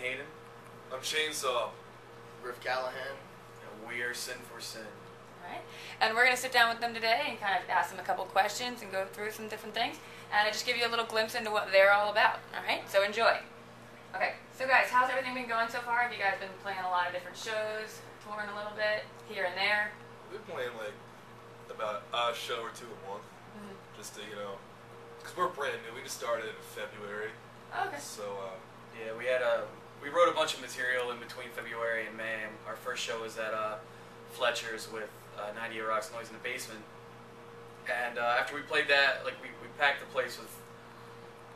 Hayden. I'm Chainsaw. Griff Callahan. And we are Sin for Sin. Alright. And we're going to sit down with them today and kind of ask them a couple questions and go through some different things. And I just give you a little glimpse into what they're all about. Alright? So enjoy. Okay. So guys, how's everything been going so far? Have you guys been playing a lot of different shows, touring a little bit, here and there? We've been playing like about a show or two a month. Just to, you know, because we're brand new. We just started in February. Oh, okay. So, yeah, we wrote a bunch of material in between February and May. And our first show was at Fletcher's with 98 Rocks Noise in the Basement. And after we played that, like we packed the place with,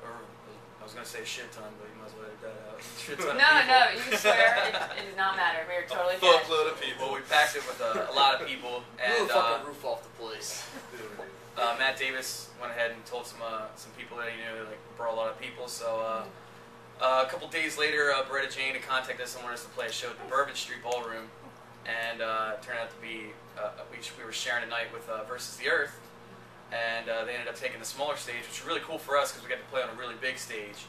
or I was gonna say a shit ton, but you might as well edit that out. Shit ton of people. No, you can swear. It does not matter. We're totally a fuckload of people. Well, we packed it with a lot of people, and Blew the fucking roof off the place. Matt Davis went ahead and told some people that he knew, like brought a lot of people. So a couple days later, Beretta Jane had contacted us and wanted us to play a show at the Bourbon Street Ballroom, and it turned out to be we were sharing a night with Versus the Earth. And they ended up taking the smaller stage, which was really cool for us because we got to play on a really big stage.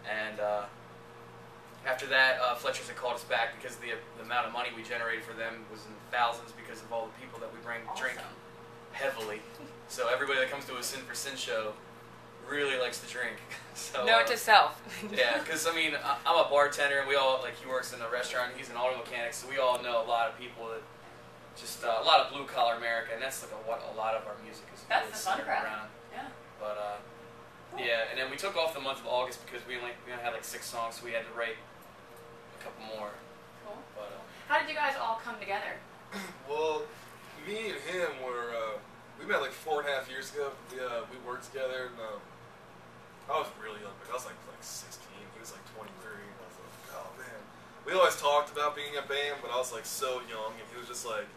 And after that, Fletcher's had called us back because the amount of money we generated for them was in the thousands because of all the people that we bring to drink heavily. So everybody that comes to a Sin for Sin show really likes to drink. So, Note to self. Yeah, because I mean, I'm a bartender, and we all he works in a restaurant. He's an auto mechanic, so we all know a lot of people that. Just a lot of blue collar America, and that's like what a lot of our music is. That's really the fun crowd. around. Yeah. But Cool. yeah, and then we took off the month of August because we only had like 6 songs, so we had to write a couple more. Cool. But how did you guys all come together? Well, me and him were we met like 4.5 years ago. We worked together, and I was really young, but I was like 16. He was like 23. And I was like, oh man. We always talked about being a band, but I was like so young, and he was just like.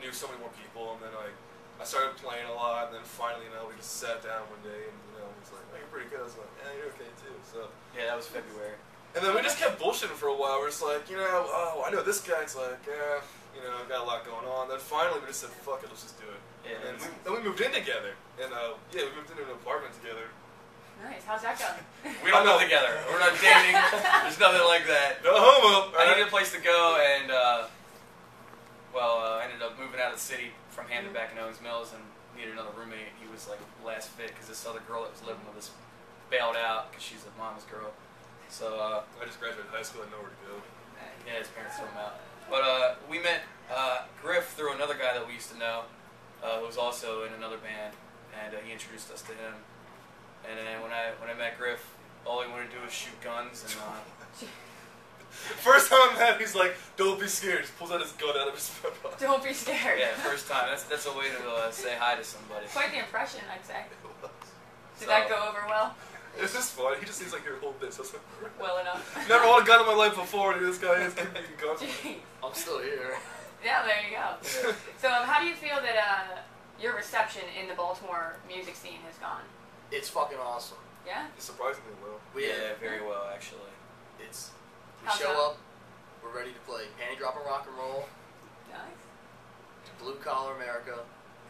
Knew so many more people, and then like I started playing a lot, and then finally, you know, we just sat down one day, and you know, he was like, "Oh, you're pretty good." I was like, "Yeah, you're okay too." So yeah, that was February. And then we just kept bullshitting for a while. We're just like, you know, oh, I know this guy's like, yeah, you know, got a lot going on. Then finally, we just said, "Fuck it, let's just do it." Yeah, and then we moved in together, and yeah, we moved into an apartment together. Nice. How's that going? We don't live together. We're not dating. There's nothing like that. No homo. I needed a place to go, and I ended up moving out of the city from Hampton back in Owens Mills and needed another roommate. He was like last fit because this other girl that was living with us bailed out because she's a mama's girl. So I just graduated high school. I know where to go. yeah, his parents threw him out. But we met Griff through another guy that we used to know who was also in another band, and he introduced us to him. And then when I met Griff, all he wanted to do was shoot guns and. First time I met him, he's like, "Don't be scared." Just pulls out his gun out of his pocket. Don't be scared. Yeah, first time. That's a way to say hi to somebody. Quite the impression, I'd say. Did So, that go over well? It's just fun. He just seems like your whole bit. So Well enough. never owned a gun in my life before, and this guy is getting guns. Jeez. I'm still here. Yeah, there you go. Yeah. So how do you feel that your reception in the Baltimore music scene has gone? It's fucking awesome. Yeah? Surprisingly well. Yeah, very well actually. We How's show that? up, we're ready to play panty dropping rock and roll, Nice. blue collar America.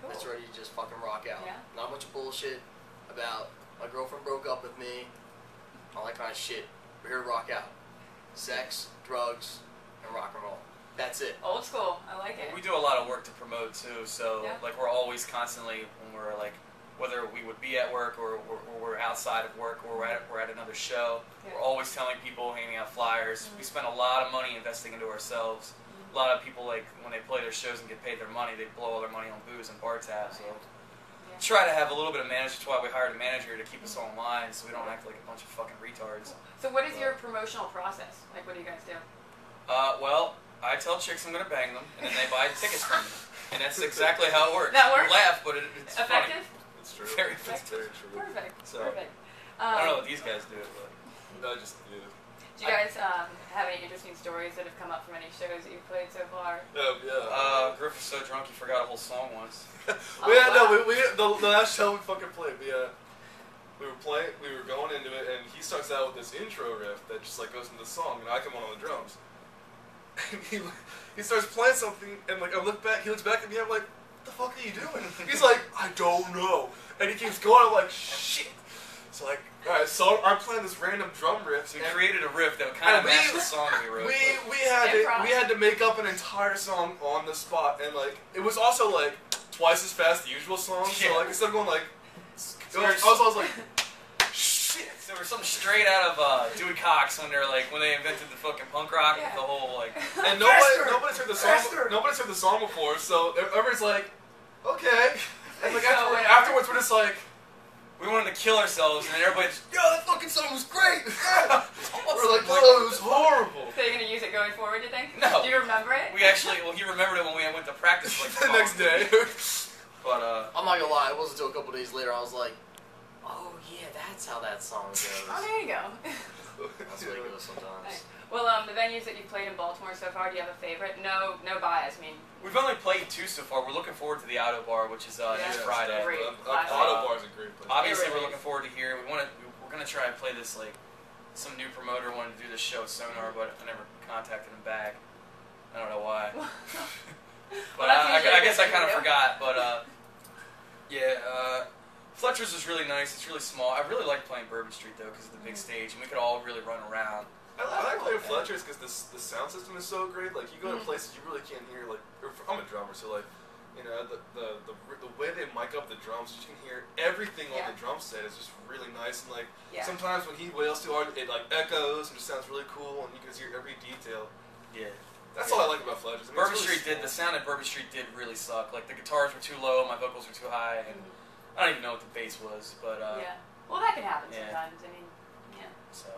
Cool. That's ready to just fucking rock out. Yeah. Not much bullshit about my girlfriend broke up with me, all that kind of shit. We're here to rock out. Sex, drugs, and rock and roll. That's it. Old school. I like it. We do a lot of work to promote too, so Yeah. like we're always constantly when we're like whether we would be at work or we're outside of work or we're at another show, Yeah. we're always telling people, handing out flyers. We spend a lot of money investing into ourselves. A lot of people like when they play their shows and get paid their money, they blow all their money on booze and bar tabs. So Yeah. try to have a little bit of management. That's why we hired a manager to keep us all in line, so we don't act like a bunch of fucking retards. So what is your promotional process? Like, what do you guys do? Well, I tell chicks I'm gonna bang them, and then they buy tickets from me, and that's exactly how it works. That works? You laugh, but it's Effective? It's true. Very It's effective. very true. Perfect. So, Perfect. I don't know what these guys do, but No, just Do you guys have any interesting stories that have come up from any shows that you've played so far? yeah. Griff was so drunk he forgot a whole song once. The last show we fucking played, we were going into it, and he starts out with this intro riff that just like goes into the song, and I come on the drums. And he starts playing something, and like he looks back at me, I'm like, "What the fuck are you doing?" He's like, "I don't know," and he keeps going. I'm like, "Shit." So like Alright, so I'm playing this random drum riff. So we created a riff that kind of And matched the song we wrote. We had to make up an entire song on the spot, and like it was also like twice as fast as the usual song. So Yeah. like instead of going like, I was like, shit. So we're something straight out of Dewey Cox when they invented the fucking punk rock with the whole like. And nobody's heard the song. Nobody's heard the song before, so everybody's like, okay. And like afterwards, we're just like. We wanted to kill ourselves, and everybody just, yo, that fucking song was great! We're like, oh, it was horrible. So you're going to use it going forward, you think? No. Do you remember it? He remembered it when we went to practice like The next day. But, I'm not gonna lie, it wasn't until a couple days later I was like, oh yeah, that's how that song goes. Oh, there you go. That's the way it goes sometimes. Nice. Well, the venues that you've played in Baltimore so far, do you have a favorite? No bias. I mean, we've only played 2 so far. We're looking forward to the Auto Bar, which is next Friday. Great. Auto Bar's a great place. Obviously, It really we're looking forward to here. We're gonna try and play this like some new promoter wanted to do this show at Sonar, but I never contacted him back. I don't know why. But I guess I kind of forgot. But Fletcher's was really nice. It's really small. I really like playing Bourbon Street though because of the big stage, and we could all really run around. I like playing Fletcher's because the sound system is so great. Like you go to places you really can't hear. Like I'm a drummer, so like you know the way they mic up the drums, you can hear everything on the drum set is just really nice. And like sometimes when he wails too hard, it like echoes and just sounds really cool, and you can just hear every detail. Yeah. That's all I like about Fletcher's. I mean, Bourbon Street the sound at Bourbon Street did really suck. Like the guitars were too low, my vocals were too high, and I don't even know what the bass was, but well, that can happen sometimes. I mean, so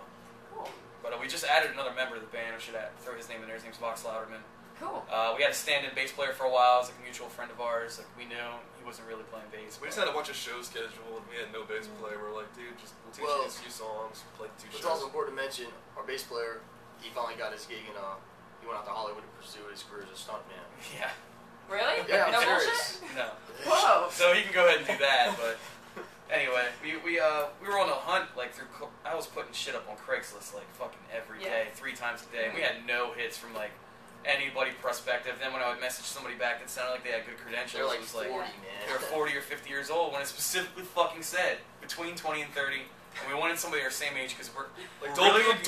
cool. But we just added another member to the band. I should throw his name in there. His name's Vox Louderman. Cool. We had a stand-in bass player for a while. It was like a mutual friend of ours. Like we knew he wasn't really playing bass. We just had a bunch of shows scheduled, and we had no bass player. We're like, dude, we'll teach you these few songs, play 2 shows. It's also important to mention our bass player. He finally got his gig, and he went out to Hollywood to pursue his career as a stuntman. Yeah. Really? Yeah, no I'm bullshit? No. Whoa. So he can go ahead and do that, but. Anyway, we were on a hunt like I was putting shit up on Craigslist like fucking every day, 3 times a day, and we had no hits from like anybody prospective. Then when I would message somebody back that sounded like they had good credentials, They're like it was like 40, man. they were 40 or 50 years old when it specifically fucking said between 20 and 30, and we wanted somebody our same age because we're like really don't